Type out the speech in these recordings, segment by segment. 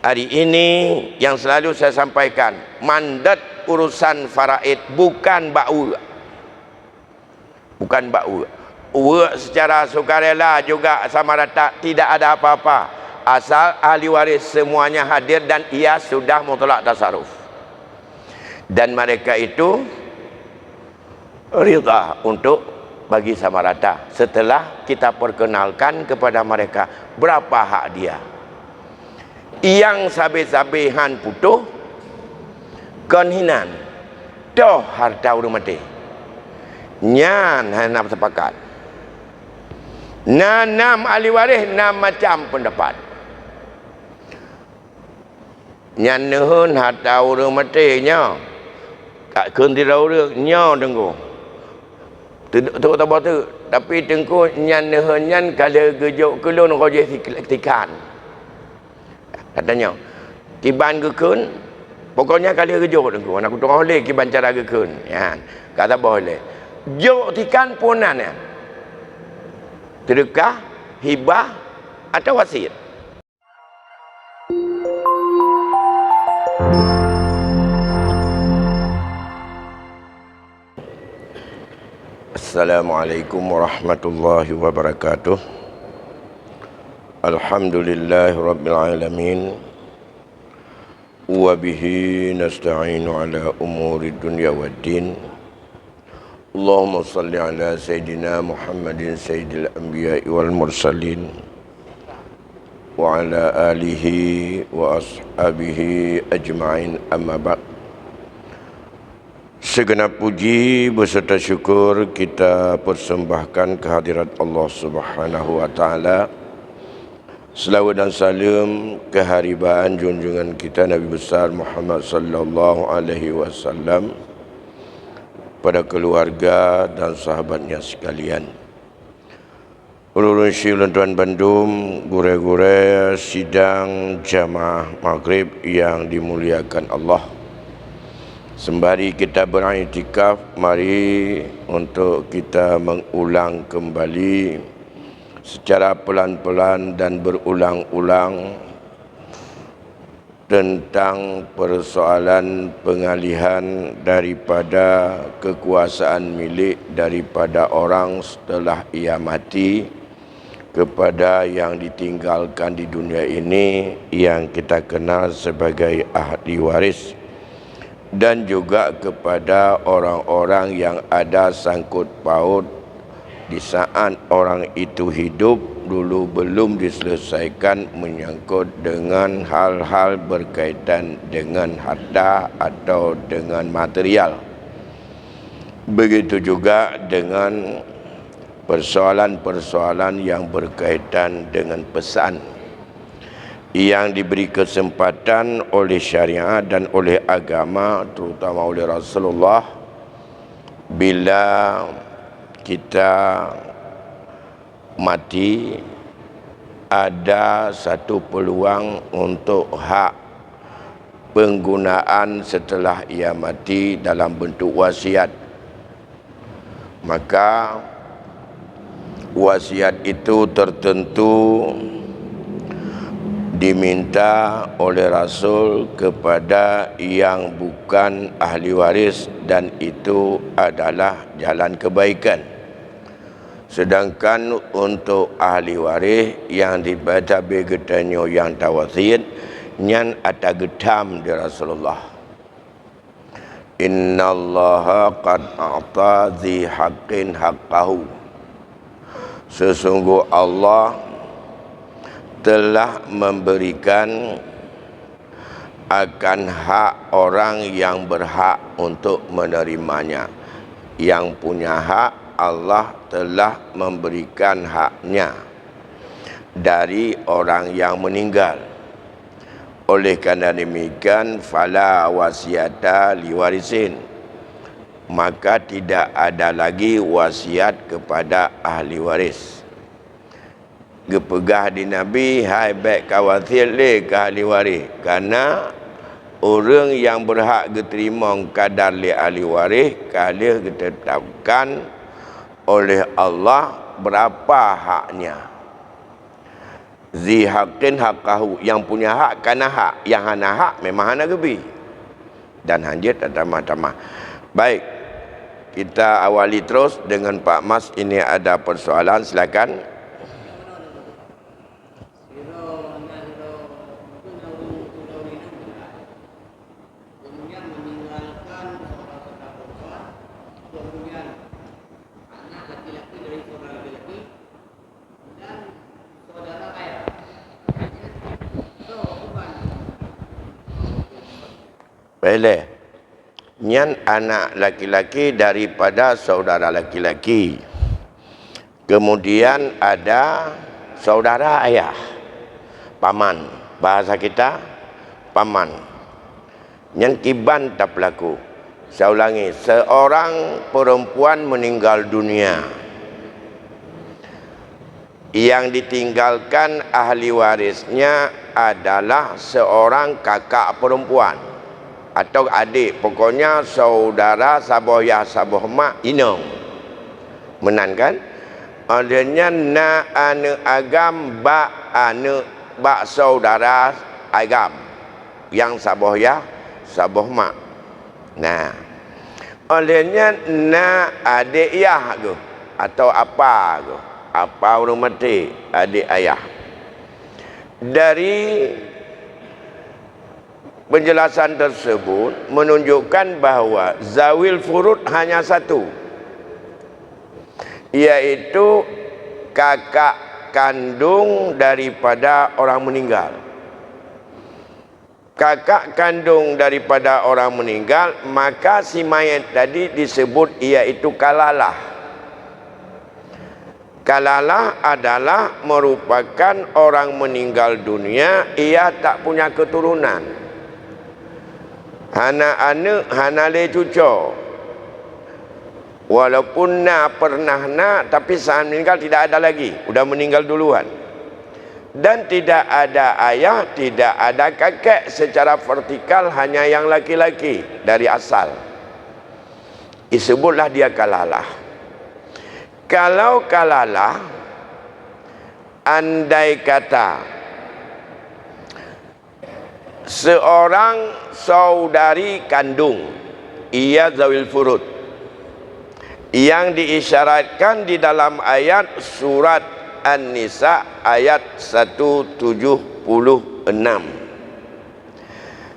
Hari ini yang selalu saya sampaikan, mandat urusan faraid bukan bau. Bukan bau. Secara sukarela juga sama rata, tidak ada apa-apa. Asal ahli waris semuanya hadir dan ia sudah mutlak tasarruf. Dan mereka itu rida untuk bagi sama rata. Setelah kita perkenalkan kepada mereka berapa hak dia. Yang sabe-sabehan putuh konhinan doh harta urang mati nyan hanap sepakat nanam ahli waris 6 macam pendapat. Nyan nuhun harta urang mati nya kat keun tira urang nya tengku tu tabah tu tapi tengku nyan nuhun nyan kalau gejuk kulun rojeh tikan katanya kiban gekun pokoknya kali gejuk tengku aku tengah oleh kiban cara gekun ya kata boleh jok tikan punan ya sedekah hibah atau wasiat. Assalamualaikum warahmatullahi wabarakatuh. Alhamdulillahirrabbilalamin. Wabihi nasta'inu ala umuri dunya waddin. Allahumma salli ala Sayyidina Muhammadin Sayyidil Anbiya'i wal Mursalin wa ala alihi wa ashabihi ajma'in amma ba'd. Segenap puji beserta syukur kita persembahkan kehadirat Allah Subhanahu wa taala. Selawat dan salam keharibaan junjungan kita Nabi besar Muhammad sallallahu alaihi wasallam pada keluarga dan sahabatnya sekalian. Ulun syuhun Tuan Bandung, gure-gure sidang jamaah maghrib yang dimuliakan Allah. Sembari kita beriktikaf, mari untuk kita mengulang kembali secara pelan-pelan dan berulang-ulang tentang persoalan pengalihan daripada kekuasaan milik daripada orang setelah ia mati kepada yang ditinggalkan di dunia ini yang kita kenal sebagai ahli waris, dan juga kepada orang-orang yang ada sangkut paut di saat orang itu hidup dulu belum diselesaikan menyangkut dengan hal-hal berkaitan dengan harta atau dengan material. Begitu juga dengan persoalan-persoalan yang berkaitan dengan pesan yang diberi kesempatan oleh syariat dan oleh agama, terutama oleh Rasulullah, bila kita mati ada satu peluang untuk hak penggunaan setelah ia mati dalam bentuk wasiat. Maka wasiat itu tertentu diminta oleh Rasul kepada yang bukan ahli waris, dan itu adalah jalan kebaikan. Sedangkan untuk ahli waris yang dibaca begetanyo yang tawasid nyan ata getam di Rasulullah. Innallaha qad a'ta dzi haqqin haqqahu. Sesungguh Allah telah memberikan akan hak orang yang berhak untuk menerimanya. Yang punya hak Allah telah memberikan haknya dari orang yang meninggal. Oleh kerana demikian, fala wasiata liwarisin, maka tidak ada lagi wasiat kepada ahli waris. Gepegah di Nabi, hai baik kawatir le ke ahli waris, kerana orang yang berhak diterima kadar li ahli waris kali ditetapkan oleh Allah berapa haknya. zi haqqin haqqahu, yang punya hak kana hak, yang hana hak memang hana gebi. Dan hanjit tamah-tamah. Baik, kita awali terus dengan Pak Mas. Ini ada persoalan, silakan. Boleh. Nyan anak laki-laki daripada saudara laki-laki. Kemudian ada saudara ayah, paman. Bahasa kita paman. Nyan kiban tak berlaku. Saya ulangi, seorang perempuan meninggal dunia, yang ditinggalkan ahli warisnya adalah seorang kakak perempuan atau adik, pokoknya saudara saboh ya saboh mak inong menan kan. Adanya na ane agam ba ane ba saudara agam yang saboh ya saboh mak. Nah, adanya na adik ayah tu atau apa tu, apa orang mati adik ayah. Dari penjelasan tersebut menunjukkan bahawa zawil furud hanya satu, yaitu kakak kandung daripada orang meninggal. Kakak kandung daripada orang meninggal, maka si mayat tadi disebut iaitu kalalah. Kalalah adalah merupakan orang meninggal dunia, ia tak punya keturunan. Hana anak, hana le cucu. Walaupun pernah tapi saat meninggal tidak ada lagi, sudah meninggal duluan. Dan tidak ada ayah, tidak ada kakek secara vertikal, hanya yang laki-laki dari asal. Disebutlah dia kalalah. Kalau kalalah, andai kata seorang saudari kandung, ia zawil furud, yang diisyaratkan di dalam ayat surat An-Nisa ayat 176.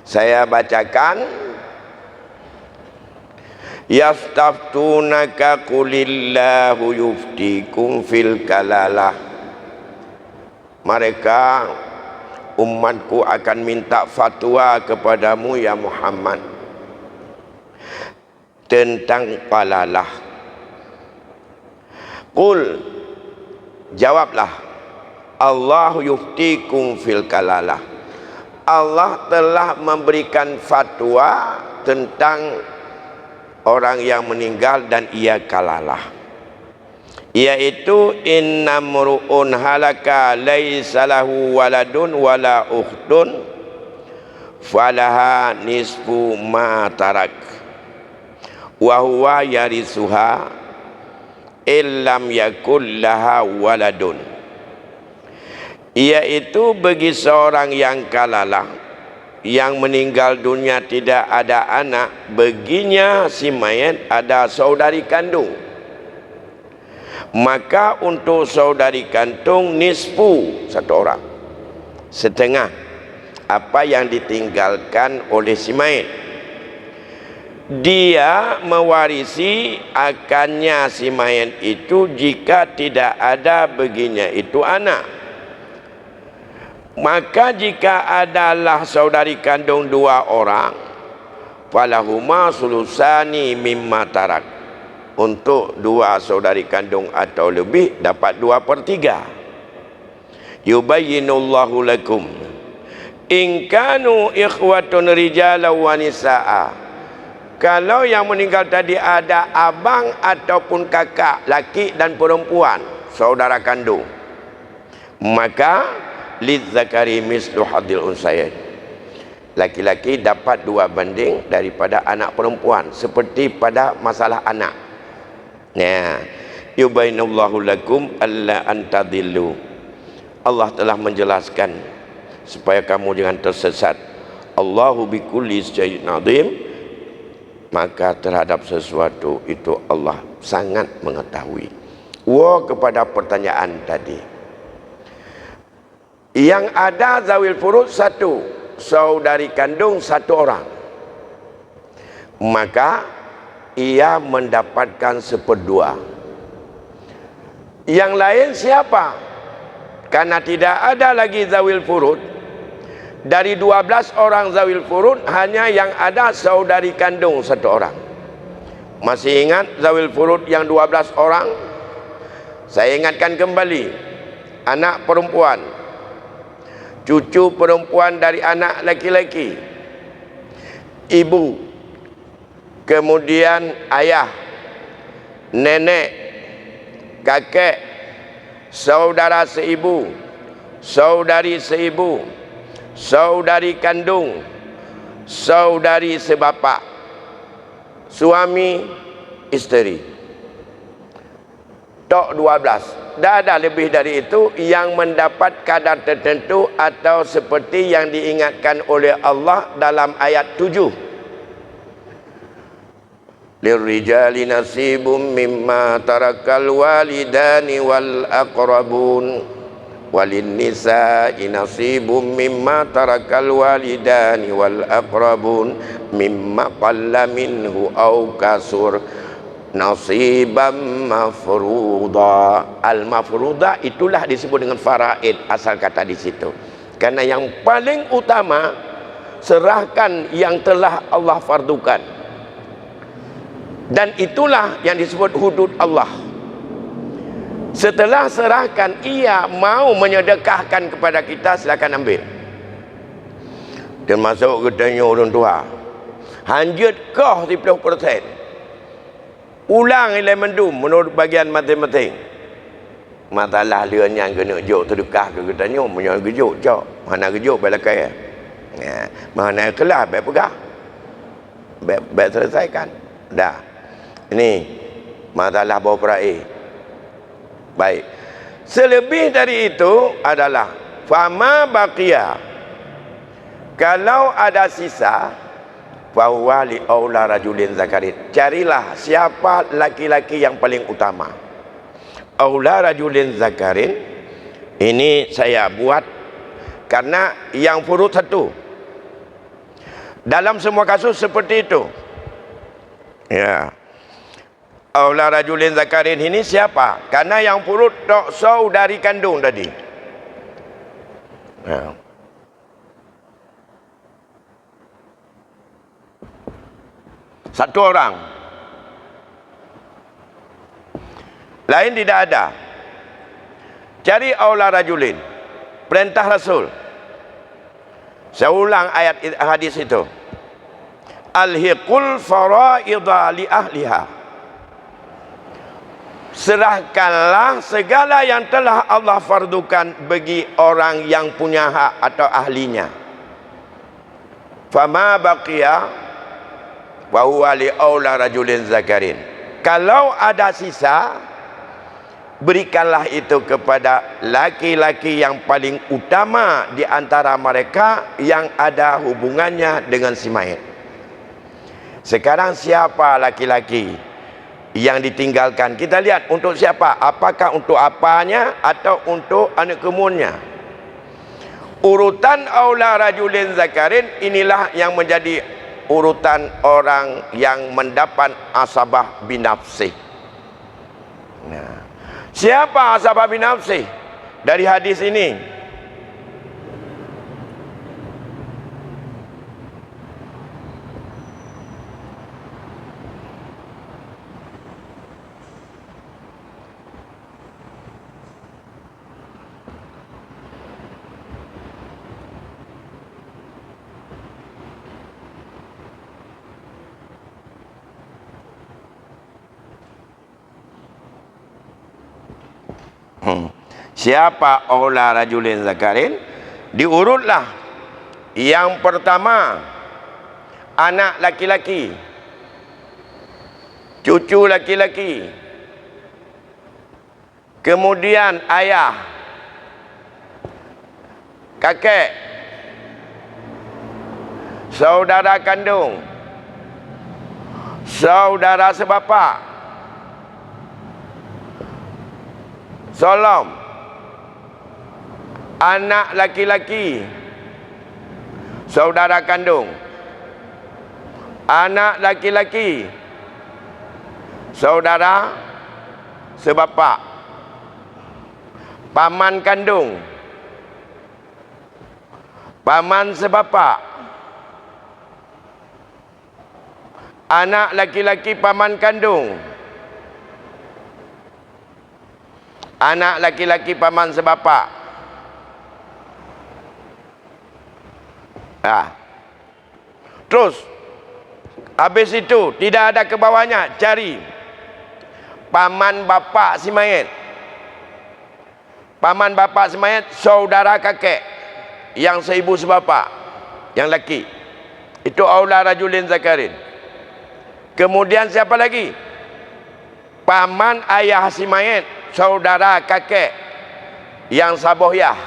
Saya bacakan. Yastaftunaka qulillahu yuftikum fil kalalah. Mereka umatku akan minta fatwa kepadamu ya Muhammad tentang kalalah. Qul, jawablah, Allah yuftikum fil kalalah. Allah telah memberikan fatwa tentang orang yang meninggal dan ia kalalah, yaitu innamru'un halaka laisa lahu waladun wala ukhtun falaha nisfu ma tarak wa huwa yarisuha illam yakul laha waladun. Yaitu bagi seorang yang kalalah, yang meninggal dunia tidak ada anak, baginya si mayat ada saudari kandung. Maka untuk saudari kandung nisfu, satu orang, setengah apa yang ditinggalkan oleh si mayat. Dia mewarisi akannya si mayat itu jika tidak ada baginya itu anak. Maka jika adalah saudari kandung dua orang, falahuma sulusani mimma tarak. Untuk dua saudari kandung atau lebih dapat 2/3. Yubayyinullahu lakum in kanu ikhwatun rijala wa nisaa. Kalau yang meninggal tadi ada abang ataupun kakak, laki dan perempuan, saudara kandung, maka lizzakari mislu hadil unsayain. Laki-laki dapat 2 banding daripada anak perempuan, seperti pada masalah anak. Nah, yubainallahu lakum alla antadillu. Allah telah menjelaskan supaya kamu jangan tersesat. Allahu bikulli syai'in azim. Maka terhadap sesuatu itu Allah sangat mengetahui. Kepada pertanyaan tadi, yang ada zawil furud satu, saudari kandung satu orang, maka ia mendapatkan seperdua. Yang lain siapa? Karena tidak ada lagi zawil furud. Dari 12 orang zawil furud, hanya yang ada saudari kandung satu orang. Masih ingat zawil furud yang 12 orang? Saya ingatkan kembali. Anak perempuan, cucu perempuan dari anak laki-laki, ibu, kemudian ayah, nenek, kakek, saudara seibu, saudari seibu, saudari kandung, saudari sebapa, suami, isteri. Tok 12. Dah ada lebih dari itu yang mendapat kadar tertentu atau seperti yang diingatkan oleh Allah dalam ayat 7. Lirrijali nasibum mimma tarakal walidani wal aqrabun walin nisa'i nasibum mimma tarakal walidani wal aqrabun mimma qalla minhu aw kasur nasibam mafruḍa. Al mafruḍa itulah disebut dengan faraid, asal kata di situ. Karena yang paling utama, serahkan yang telah Allah fardukan, dan itulah yang disebut hudud Allah. Setelah serahkan, ia mau menyedekahkan kepada kita, silakan ambil. Termasuk katanya orang tua 100% ulang ilai mendum menurut bagian matematik. Masalah dia yang kena juk terdekah ke katanya, punya gejuk cak. Mana gejuk balakai. Ya, mana kelas baik pegah. Baik selesaikan. Dah. Ini masalah bau perai. Baik. Selebih dari itu adalah fama baqiya. Kalau ada sisa, fahuwa li aula rajulin zakarin. Carilah siapa laki-laki yang paling utama. Aula rajulin zakarin ini saya buat karena yang furud satu. Dalam semua kasus seperti itu. Ya. Aula rajulin zakarin ini siapa? Karena yang furud tok saudari kandung tadi. Ya. Satu orang. Lain tidak ada. Cari aula rajulin. Perintah Rasul. Saya ulang ayat hadis itu. Alhiqul faraidha li ahliha. Serahkanlah segala yang telah Allah fardukan bagi orang yang punya hak atau ahlinya. Fama baqiya wa huwa li aula rajulin zakarin. Kalau ada sisa, berikanlah itu kepada laki-laki yang paling utama di antara mereka yang ada hubungannya dengan si mayit. Sekarang siapa laki-laki yang ditinggalkan? Kita lihat untuk siapa? Apakah untuk apanya atau untuk anak kemunnya? Urutan aula rajulin zakarin inilah yang menjadi urutan orang yang mendapat asabah binafsih. Nah, siapa asabah binafsih dari hadis ini? Siapa aula rajulin zakarin? Diurutlah. Yang pertama, anak laki-laki, cucu laki-laki, kemudian ayah, kakek, saudara kandung, saudara sebapa, solom, anak laki-laki, saudara kandung, anak laki-laki, saudara sebapa, paman kandung, paman sebapa, anak laki-laki paman kandung, anak laki-laki paman sebapa. Terus habis itu tidak ada ke bawahnya, cari paman bapa si mayat. Paman bapa si mayat, saudara kakek yang seibu sebapa, yang laki. Itu aula rajulin zakarin. Kemudian siapa lagi? Paman ayah si mayat, saudara kakek yang sabohyah.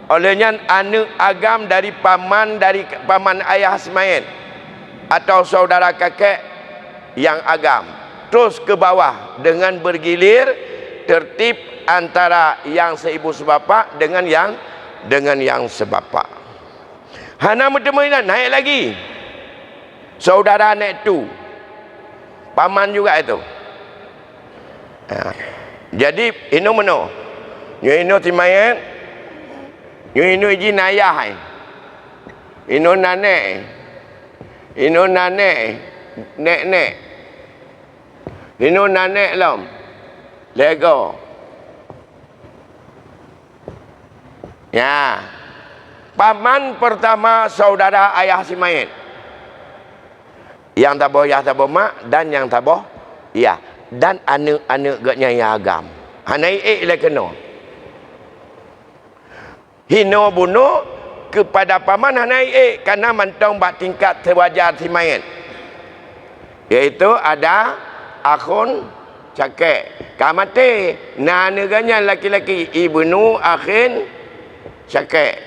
Olehnya anak agam dari paman ayah si mayat atau saudara kakek yang agam. Terus ke bawah dengan bergilir tertib antara yang seibu sebapa dengan yang sebapa. Hana mudah-mudahan naik lagi. Saudara naik tu. Paman juga itu. Jadi ino meno. Ino timayat. Ino izin ayah. Ino nanek. Ino nanek. Nek. Ino nanek lam. Lego. Ya. Paman pertama saudara ayah si mayat. Yang taboh ya taboh mak dan yang taboh ya. Dan anak-anak gaknya yang agam. Hanai le kena. Hino bunuh kepada paman hanai karena mentong bak tingkat terwajar si mayat. Iaitu ada akhun cakek. Kamate na neganya laki-laki ibnu akhin cakek.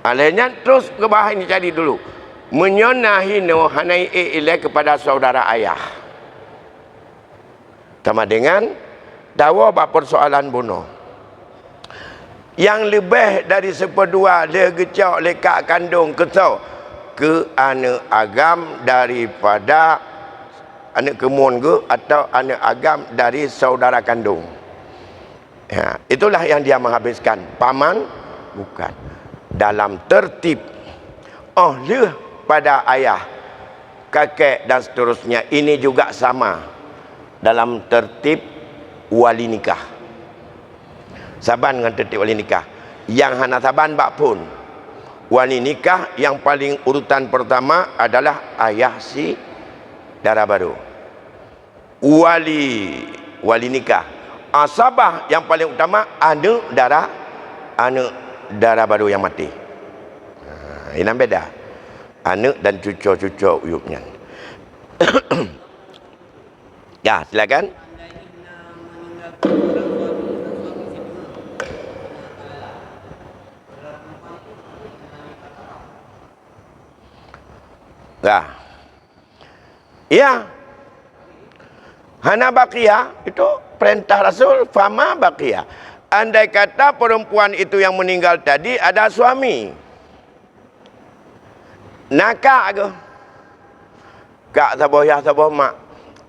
Alahnya terus ke bawah ini cari dulu. Menyonahino hanai ile kepada saudara ayah. Sama dengan dawa bab persoalan bunuh. Yang lebih dari seperdua dia gecok lekak kandung ketau ke anak agam daripada anak kemun ke atau anak agam dari saudara kandung. Itulah yang dia menghabiskan. Paman bukan dalam tertib dia pada ayah, kakek dan seterusnya. Ini juga sama dalam tertib wali nikah. Saban dengan tertib wali nikah. Yang hana saban bak pun wali nikah yang paling urutan pertama adalah ayah si dara baru. Wali nikah. Asabah yang paling utama anak dara baru yang mati. Ini beda. Anak dan cucu-cucu uyupnya. Ya, silakan. Ya. Hana baqiyah itu perintah Rasul, fama baqiyah. Andai kata perempuan itu yang meninggal tadi ada suami, nakak ke? Kak saboyah saboh mak.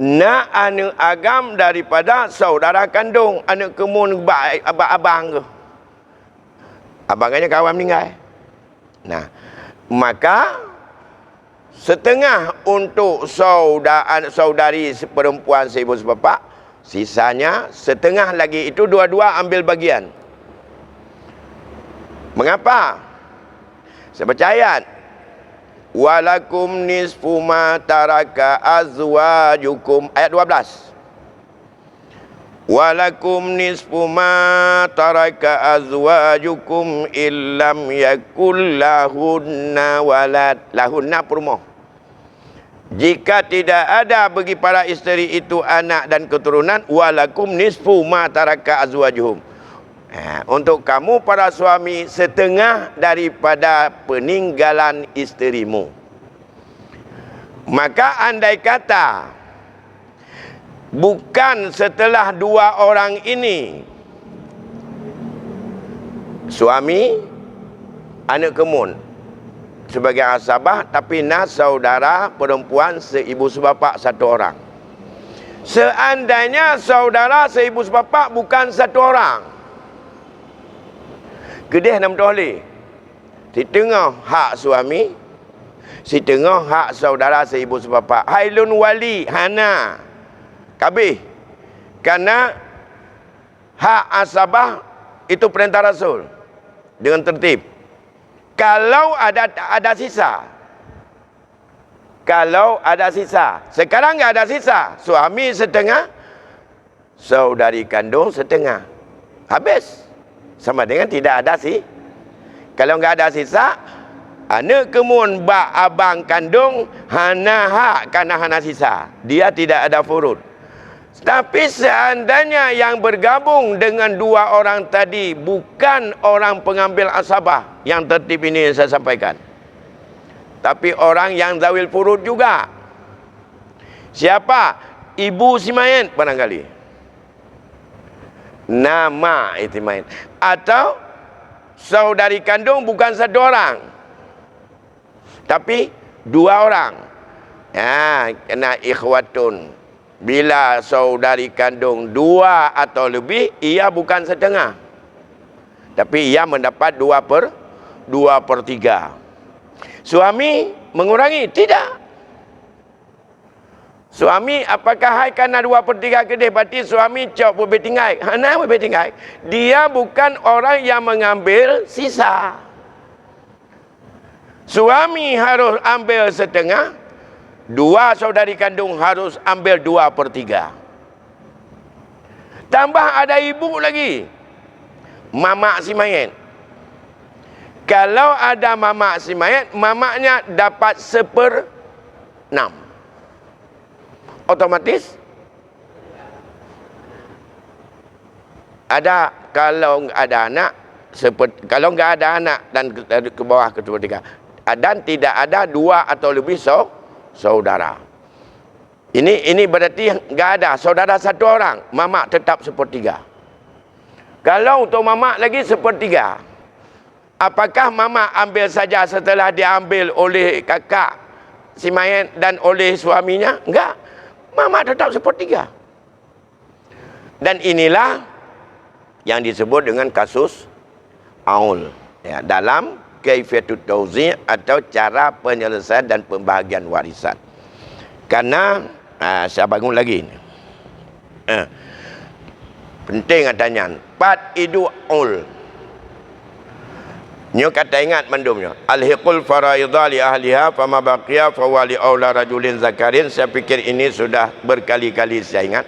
Nak anak agam daripada saudara kandung, anak kemun abang ke. Abangnya kawan meninggal. Nah, maka setengah untuk saudari perempuan seibu sebapa, sisanya setengah lagi. Itu dua-dua ambil bagian. Mengapa? Saya baca ayat. Walakum nisfu ma taraka azwajukum, ayat 12. Walakum nisfu ma taraka azwajukum illam yakul lahunna walad. Lahunna perumoh. Jika tidak ada bagi para isteri itu anak dan keturunan, walakum nisfu ma taraka azwajuhum. Untuk kamu para suami, setengah daripada peninggalan isterimu. Maka andai kata bukan setelah dua orang ini, suami, anak kemun sebagai asabah, tapi nas saudara perempuan seibu sebapa satu orang. Seandainya saudara seibu sebapa bukan satu orang, kedih nam toleh. Si tengah hak suami, si tengah hak saudara seibu sebapa. Hailun wali hana kabih. Karena hak asabah itu perintah Rasul dengan tertib. Kalau ada sisa, kalau ada sisa, sekarang nggak ada sisa, suami setengah, saudari kandung setengah, habis. Sama dengan tidak ada sih. Kalau nggak ada sisa, anak kemun bak abang kandung hana hak karena hana sisa, dia tidak ada furud. Tapi seandainya yang bergabung dengan dua orang tadi bukan orang pengambil asabah, yang tertib ini yang saya sampaikan, tapi orang yang zawil furud juga. Siapa? Ibu si mayit barangkali, nama itu mayit, atau saudari kandung bukan satu orang tapi dua orang. Kena ikhwatun. Bila saudari kandung dua atau lebih, ia bukan setengah, tapi ia mendapat 2/3. Suami mengurangi? Tidak. Suami apakah hai karena 2/3 kedih berarti suami cok boleh tinggal? Hana boleh tinggal. Dia bukan orang yang mengambil sisa. Suami harus ambil setengah, dua saudari kandung harus ambil 2/3. Tambah ada ibu lagi, mamak si mayit. Kalau ada mamak si mayit, mamaknya dapat 1/6. Otomatis ada, kalau ada anak, kalau nggak ada anak dan ke bawah ke-3, dan tidak ada dua atau lebih saudara. Ini berarti nggak ada saudara satu orang, mamak tetap 1/3. Kalau untuk mamak lagi 1/3, apakah mamak ambil saja setelah diambil oleh kakak si mayit dan oleh suaminya? Enggak, mamak tetap 1/3. Dan inilah yang disebut dengan kasus aul, dalam kaifiyatut tauzi' atau cara penyelesaian dan pembahagian warisan. Karena saya bangun lagi ni. Penting katanya, pat idu ul. Nyo kata ingat mandumnya. Alhiqul faraidha li ahliha fama baqiya fa wali aula rajulin zakarin. Saya fikir ini sudah berkali-kali saya ingat.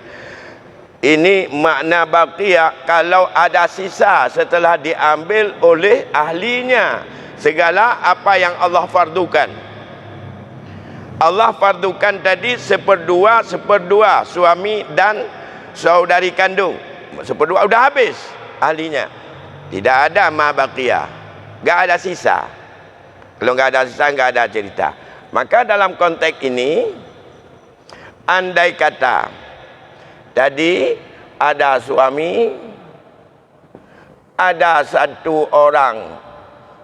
Ini makna baqiyah, kalau ada sisa setelah diambil oleh ahlinya segala apa yang Allah fardukan. Allah fardukan tadi 1/2 suami dan saudari kandung. 1/2 sudah habis ahlinya. Tidak ada ma baqiyah, enggak ada sisa. Kalau enggak ada sisa, enggak ada cerita. Maka dalam konteks ini, andai kata tadi ada suami, ada satu orang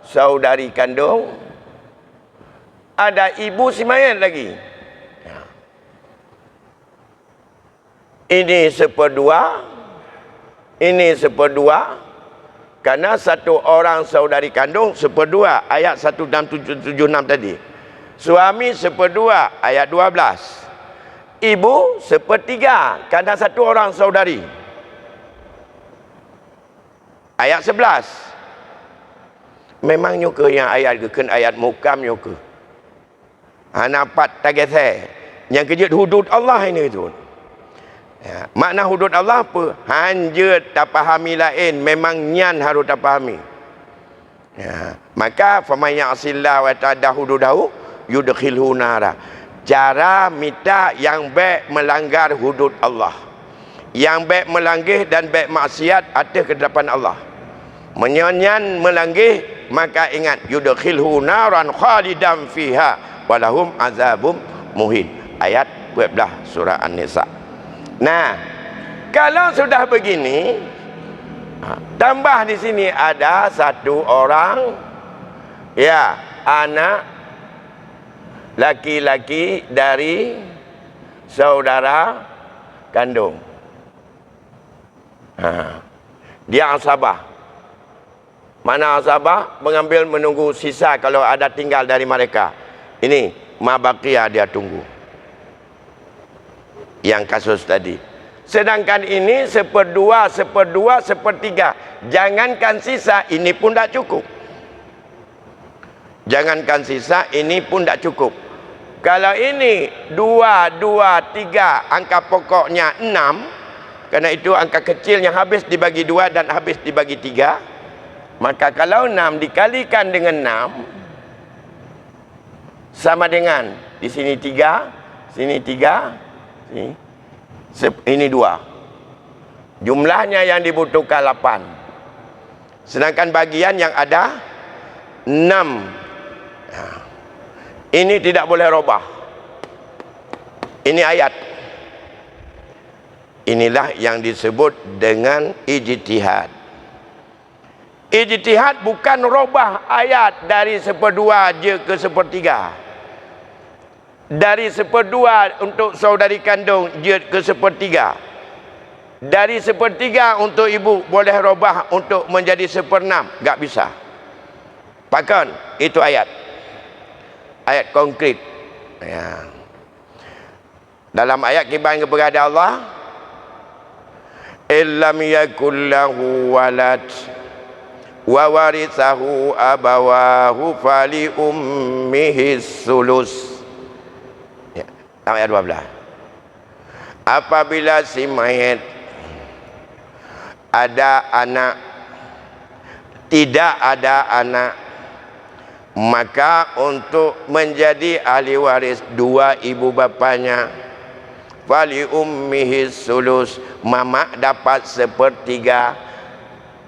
saudari kandung, ada ibu si mayit lagi. Ini 1/2, ini 1/2, karena satu orang saudari kandung 1/2, ayat 1676 tadi. Suami 1/2, ayat 12. Ibu 1/3, karena satu orang saudari. Ayat 11. Memang nyuka yang ayat ke ayat mukam nyuka. Nampak tak geseh. Yang kejut hudud Allah ini tu. Makna hudud Allah apa? Hanya tak fahami lain, memang nyan harus tak fahami. Maka faman ya'sillah wa ta'adda hududahu yudkhilhu nara. Cara minta yang baik melanggar hudud Allah, yang baik melanggar dan baik maksiat atas ke depan Allah. Menyanyian melanggih, maka ingat yudkhilhu naran khalidan fiha walahum azabum muhin. Ayat 12 surah An-Nisa. Nah, kalau sudah begini, tambah di sini ada satu orang, ya, anak laki-laki dari saudara kandung. Dia asabah. Mana asabah? Mengambil menunggu sisa kalau ada tinggal dari mereka. Ini mabaqiyah dia tunggu. Yang kasus tadi. Sedangkan ini seperdua, sepertiga. Jangankan sisa, ini pun tak cukup. Jangankan sisa, ini pun tak cukup. Kalau ini 2, 2, 3, angka pokoknya 6. Karena itu angka kecil yang habis dibagi 2 dan habis dibagi 3. Maka kalau 6 dikalikan dengan 6 sama dengan di sini 3, sini 3, ini 2. Jumlahnya yang dibutuhkan 8. Sedangkan bagian yang ada 6. Ini tidak boleh robah. Ini ayat. Inilah yang disebut dengan ijtihad. Ijtihad bukan robah ayat dari seperdua je ke sepertiga. Dari seperdua untuk saudari kandung je ke sepertiga. Dari sepertiga untuk ibu boleh robah untuk menjadi seperenam. Tak bisa. Bahkan itu ayat. Ayat konkret. Ya. Dalam ayat kibahan kepada Allah, illam yakul lahu walad wa warithahu abawahu fali ummihi sulus. Ya, ayat 12. Apabila si mayit ada anak, tidak ada anak, maka untuk menjadi ahli waris 2 ibu bapanya, fali ummihi sulus, mama dapat sepertiga.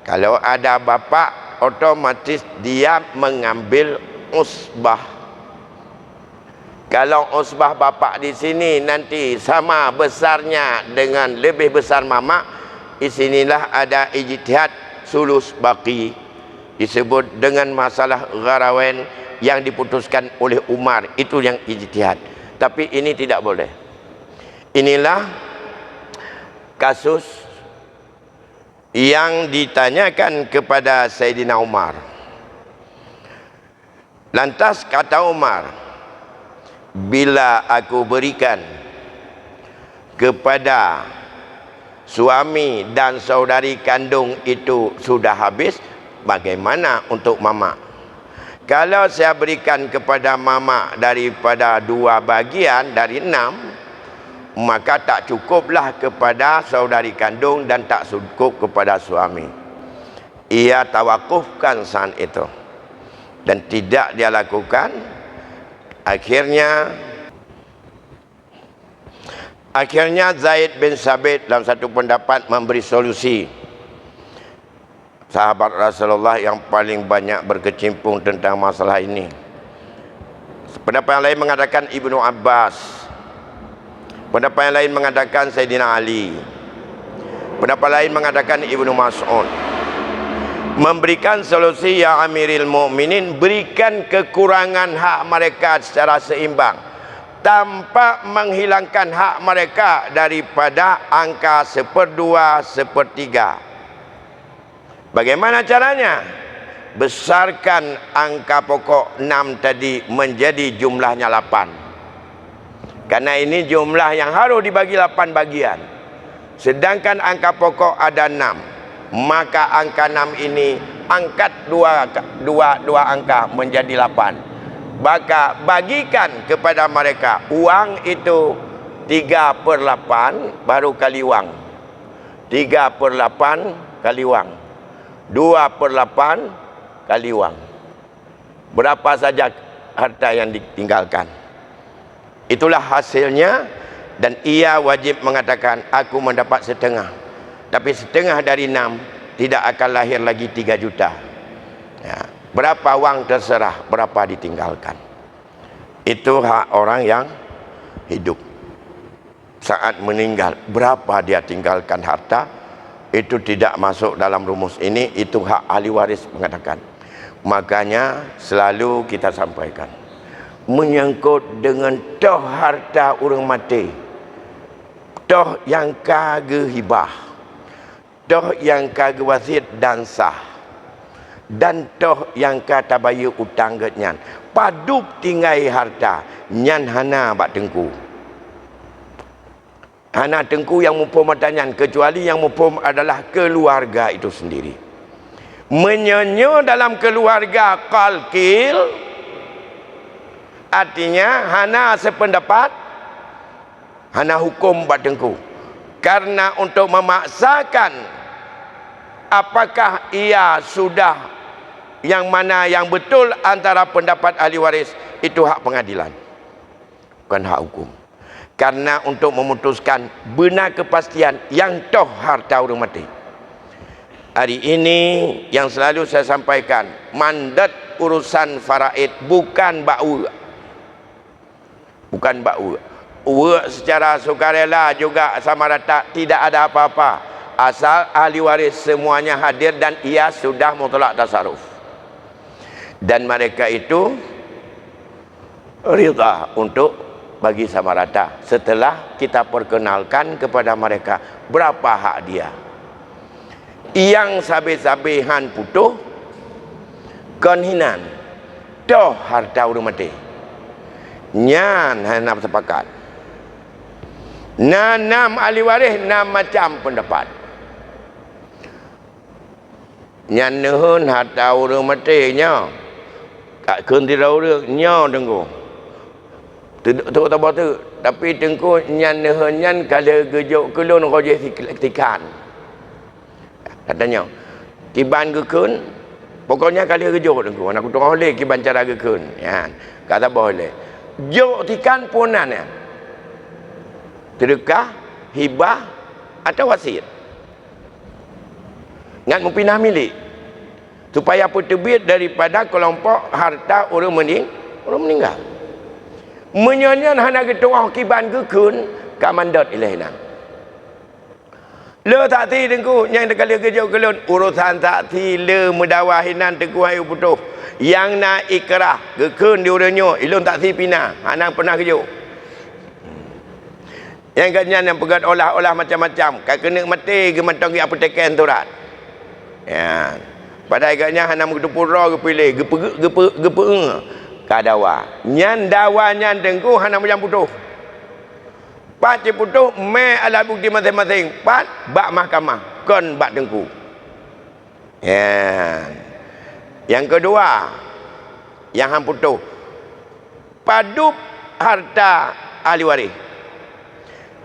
Kalau ada bapa, otomatis dia mengambil usbah. Kalau usbah bapa di sini nanti sama besarnya dengan lebih besar mama, di sinilah ada ijtihad sulus baqi. Disebut dengan masalah gharawain yang diputuskan oleh Umar. Itu yang ijtihad. Tapi ini tidak boleh. Inilah kasus yang ditanyakan kepada Sayyidina Umar. Lantas kata Umar, bila aku berikan kepada suami dan saudari kandung itu sudah habis, bagaimana untuk mama? Kalau saya berikan kepada mama daripada 2 bagian dari 6, maka tak cukuplah kepada saudari kandung dan tak cukup kepada suami. Ia tawakufkan saat itu dan tidak dia lakukan. Akhirnya Zaid bin Sabit dalam satu pendapat memberi solusi. Sahabat Rasulullah yang paling banyak berkecimpung tentang masalah ini. Pendapat yang lain mengatakan Ibnu Abbas. Pendapat yang lain mengatakan Sayyidina Ali. Pendapat lain mengatakan Ibnu Mas'ud. Memberikan solusi, ya Amiril Mukminin, berikan kekurangan hak mereka secara seimbang tanpa menghilangkan hak mereka daripada angka 1/2, 1/3. Bagaimana caranya? Besarkan angka pokok 6 tadi menjadi jumlahnya 8. Karena ini jumlah yang harus dibagi 8 bagian. Sedangkan angka pokok ada 6. Maka angka 6 ini angkat dua angka menjadi 8. Maka bagikan kepada mereka uang itu 3/8 baru kali uang. 3/8 kali uang. 2/8 kali uang. Berapa saja harta yang ditinggalkan. Itulah hasilnya, dan ia wajib mengatakan aku mendapat setengah. Tapi setengah dari 6 tidak akan lahir lagi 3 juta. Ya. Berapa wang terserah, berapa ditinggalkan. Itu hak orang yang hidup. Saat meninggal, berapa dia tinggalkan harta, itu tidak masuk dalam rumus ini. Itu hak ahli waris mengatakan. Makanya selalu kita sampaikan, menyangkut dengan toh harta orang mati, toh yang kagak hibah, toh yang kagak wasiat dan sah, dan toh yang kata bayi utang getnyan padup tinggai harta nyan hana bak tengku, hana tengku yang mumpum matanyan, kecuali yang mumpum adalah keluarga itu sendiri. Menyenyo dalam keluarga kalkil, artinya hana sependapat, hana hukum bak tengku. Karena untuk memaksakan apakah ia sudah yang mana yang betul antara pendapat ahli waris, itu hak pengadilan, bukan hak hukum. Karena untuk memutuskan benar kepastian yang toh harta orang mati. Hari ini yang selalu saya sampaikan, mandat urusan faraid bukan bau, bukan bau. Secara sukarela juga sama rata, tidak ada apa-apa, asal ahli waris semuanya hadir dan ia sudah mutlak tasarruf. Dan mereka itu rida untuk bagi sama rata setelah kita perkenalkan kepada mereka berapa hak dia. Yang sabe-sabehan putuh konhinan toh harta orang mati nyan hanap sepakat. Nanam ahli waris 6 macam pendapat. Nyan nuhun harta orang mati nya kat kendira orang nya tengku tu tabah tu, tapi tengku nyan nuhun nyan kalau gejuk kelun rojeh tikan katanya kiban gekun, pokoknya kali gejuk tengku anak tu boleh kiban cara gekun ya, kata boleh jok tikan punan ya, sedekah, hibah atau wasiat ngan mempinah milik supaya terbit daripada kelompok harta orang meninggal. Menyanyian hana ketua kiban gekun kamandat ilahina. Le tak ti tengku yang dekali kejauh kelun urusan tak ti le mudawahinan tengku ayu putuh yang na ikrah gekun diuranyo ilun tak ti pina hana pernah kejauh. Yang ganyan yang pegat olah-olah macam-macam kak kena mati ke matang apa teken turat. Ya. Pada agaknya hana mengepura kepilih gepe kadawa nyan dawa nyan tengku hana macam putuh. Pat putuh me alat bukti masing-masing, pat bak mahkamah kon bak tengku. Ya. Yang kedua yang hang putuh padup harta ahli waris,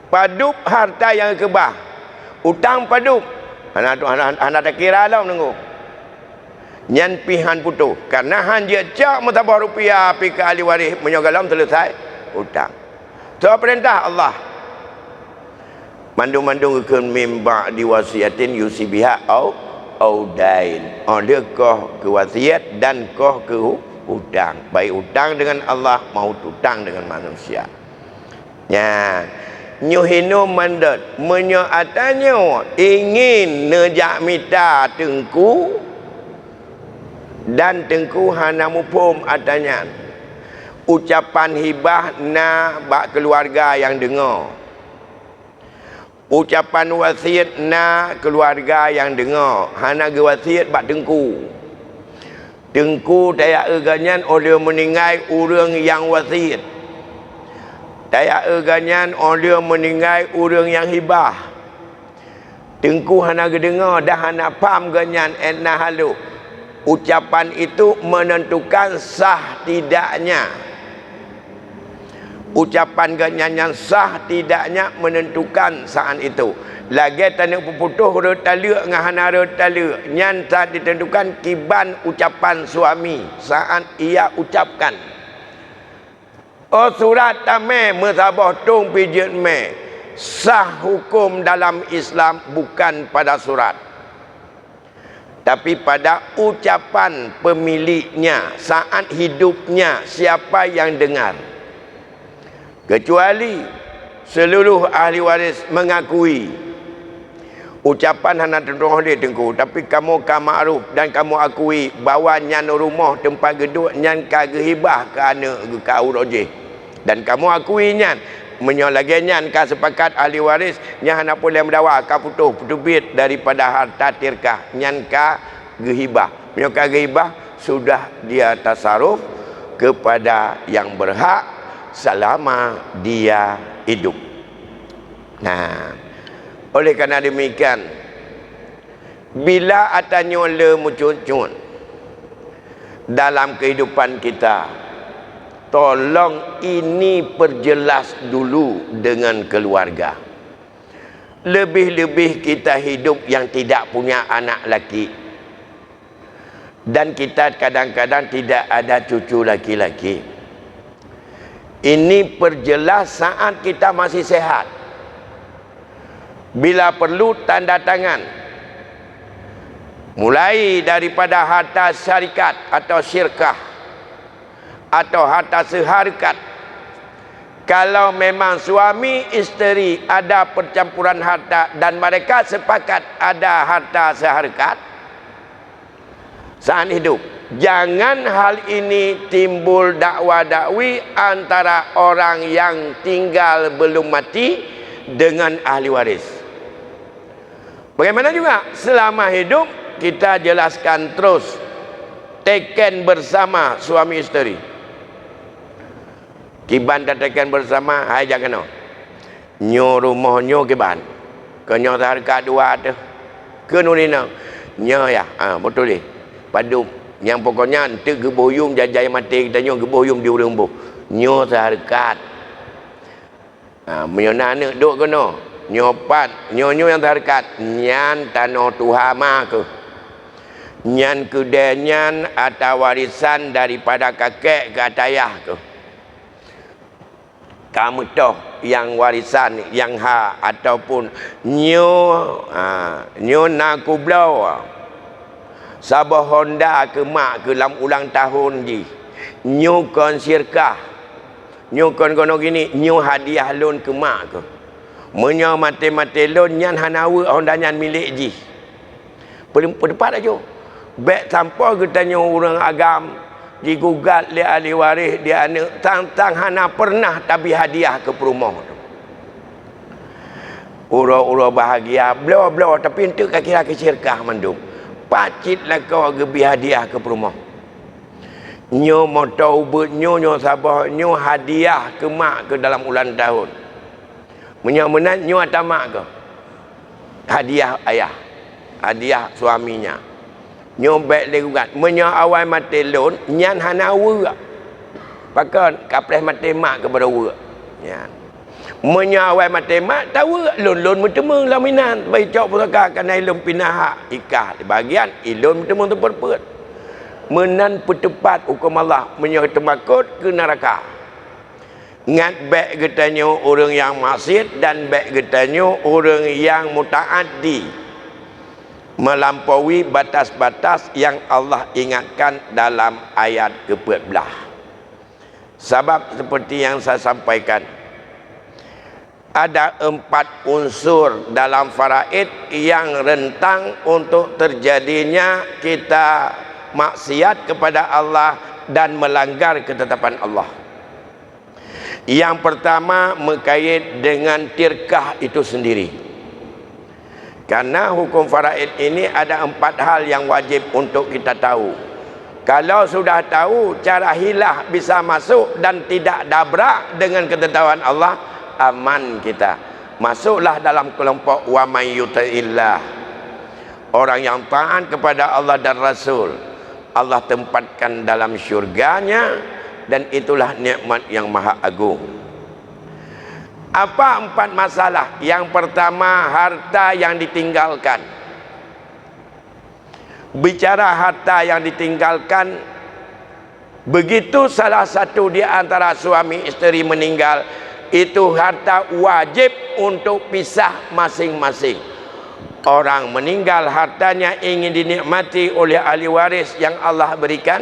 padup harta yang kebah, utang padup hana tak kira lah tengku. Nyan pihan putuh karena han dia cak mutabah rupiah pi ke ahli waris menyogalam selesai utang. So perintah Allah mandung-mandung gekun mimba diwasiatin yusibiha au dain. Dia koh ke wasiat dan koh ke hutang. Baik hutang dengan Allah mau hutang dengan manusia. Ya. Nyuhinu mandat menyo atanya ingin nejak mita tengku dan tengku hana mupum atanya ucapan hibah na bak keluarga yang dengar, ucapan wasiat na keluarga yang dengar, hana ge wasiat bak tengku. Tengku daya eganyan oleh meninggal orang yang wasiat, daya eganyan oleh meninggal orang yang hibah. Tengku hana ge dengar dah hana paham ganyan enna halu. Ucapan itu menentukan sah tidaknya. Ucapan ganyan sah tidaknya menentukan saat itu. Lagi tanah puputuh rut taluk ngahana rut taluk nyan saat ditentukan kiban ucapan suami saat ia ucapkan. Oh surat tame musabah tung pijit me sah hukum dalam Islam bukan pada surat. tapi pada ucapan pemiliknya saat hidupnya, siapa yang dengar. Kecuali seluruh ahli waris mengakui ucapan hana terdoh dia tengku, tapi kamu ka ma'ruf dan kamu akui bahawa nyan rumah tempat geduk nyan ka gehibah ke anak ke auroje, dan kamu akui nyan menyo lagi nyan ka sepakat ahli waris nyan hana boleh mendawa ka putus bit daripada harta tirkah nyan ka gehibah. Menyo ka gehibah sudah dia tasaruf kepada yang berhak selama dia hidup. Nah, oleh kerana demikian, bila adanya le muncul dalam kehidupan kita, tolong ini perjelas dulu dengan keluarga. Lebih-lebih kita hidup yang tidak punya anak laki, dan kita kadang-kadang tidak ada cucu laki-laki. Ini perjelas saat kita masih sehat. Bila perlu tanda tangan, mulai daripada harta syarikat atau syirkah atau harta seharkat. Kalau memang suami isteri ada percampuran harta dan mereka sepakat ada harta seharkat saat hidup, jangan hal ini timbul dakwa-dakwi antara orang yang tinggal belum mati dengan ahli waris. Bagaimana juga selama hidup kita jelaskan terus teken bersama suami isteri. Kiban dan teken bersama, hai jangan no. Nyo rumah nyo kiban. Kenyo harga dua tu. Ke nurina. Nyo ya, betul ni. Padu yang pokoknya ente geboyung jajai mati kita nyo geboyung di urang buh. Nyo seharkat. Menyona anak duk kena. Nyopat nyonyo yang terdekat nyan tanah tuhama ke nyan kedenyan atau warisan daripada kakek ke atayah ke, kamu toh yang warisan yang hak ataupun nyo naku blau sabah Honda ke mak ke lam ulang tahun ji nyo kon syirkah nyo kon kono gini nyo hadiah lon ke mak ke. Menyo mati-mati lon nyan hanawa Honda nyan milik ji. Perdepat aja. Baik tanpa kita nyo orang agam digugat le ahli waris dia anak tang hana pernah tabi hadiah ke perumah tu. Ura-ura bahagia bla-bla tapi ente kira kesyirkah mandum. Pacit lah kau gebi hadiah ke perumah. Nyo motor ubut nyo sabah nyo hadiah ke mak ke dalam ulang tahun. Menyak-menat nyo atamak ke? Hadiah ayah. Hadiah suaminya. Nyo baik legugat. Menyak awal mati lon, nyan hana wura. Pakai kaples mati mak kepada wura. Ya. Menyak awal mati mak, tahu lon-lon bertemu laminan. Baik cok pusaka kanai lon pinah hak ikah. Di bagian, ilon bertemu terperput. Menan pertepat hukum Allah. Menyak temakut ke neraka. Ngat baik getanya orang yang maksiat dan baik getanya orang yang mutaaddi melampaui batas-batas yang Allah ingatkan dalam ayat ke-14. Sebab seperti yang saya sampaikan, ada 4 unsur dalam faraid yang rentang untuk terjadinya kita maksiat kepada Allah dan melanggar ketetapan Allah. Yang pertama berkait dengan tirkah itu sendiri. Karena hukum faraid ini ada 4 hal yang wajib untuk kita tahu. Kalau sudah tahu, cara hilah bisa masuk dan tidak dabrak dengan ketetapan Allah, aman kita. Masuklah dalam kelompok wa may yuti'illah. Orang yang taat kepada Allah dan Rasul, Allah tempatkan dalam syurganya, dan itulah nikmat yang maha agung. Apa 4 masalah? Yang pertama, harta yang ditinggalkan. Bicara harta yang ditinggalkan, begitu salah satu di antara suami isteri meninggal, itu harta wajib untuk pisah masing-masing. Orang meninggal hartanya ingin dinikmati oleh ahli waris yang Allah berikan.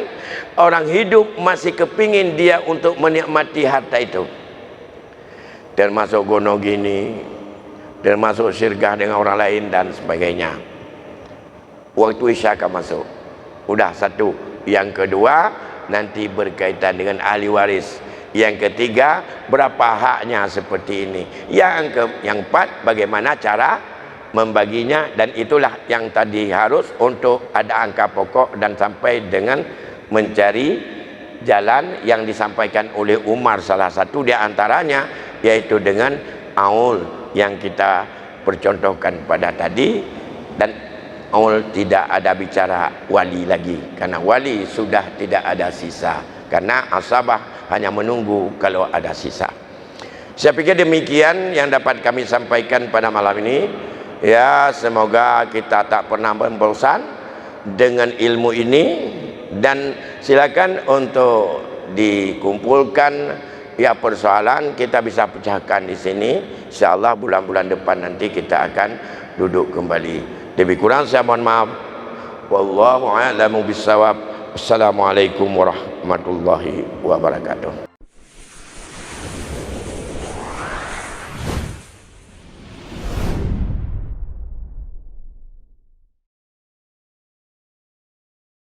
Orang hidup masih kepingin dia untuk menikmati harta itu. Termasuk gono gini, termasuk syirkah dengan orang lain dan sebagainya. Waktu isya akan masuk. Udah satu. Yang kedua, nanti berkaitan dengan ahli waris. Yang ketiga, berapa haknya seperti ini. Yang empat, bagaimana cara membaginya, dan itulah yang tadi harus untuk ada angka pokok dan sampai dengan mencari jalan yang disampaikan oleh Umar, salah satu di antaranya yaitu dengan aul yang kita percontohkan pada tadi. Dan aul tidak ada bicara wali lagi, karena wali sudah tidak ada sisa, karena asabah hanya menunggu kalau ada sisa. Saya pikir demikian yang dapat kami sampaikan pada malam ini. Ya, semoga kita tak pernah bosan dengan ilmu ini, dan silakan untuk dikumpulkan ya persoalan kita bisa pecahkan di sini. Insyaallah bulan-bulan depan nanti kita akan duduk kembali. Lebih kurang saya mohon maaf. Wallahu a'lamu bissawab. Assalamualaikum warahmatullahi wabarakatuh.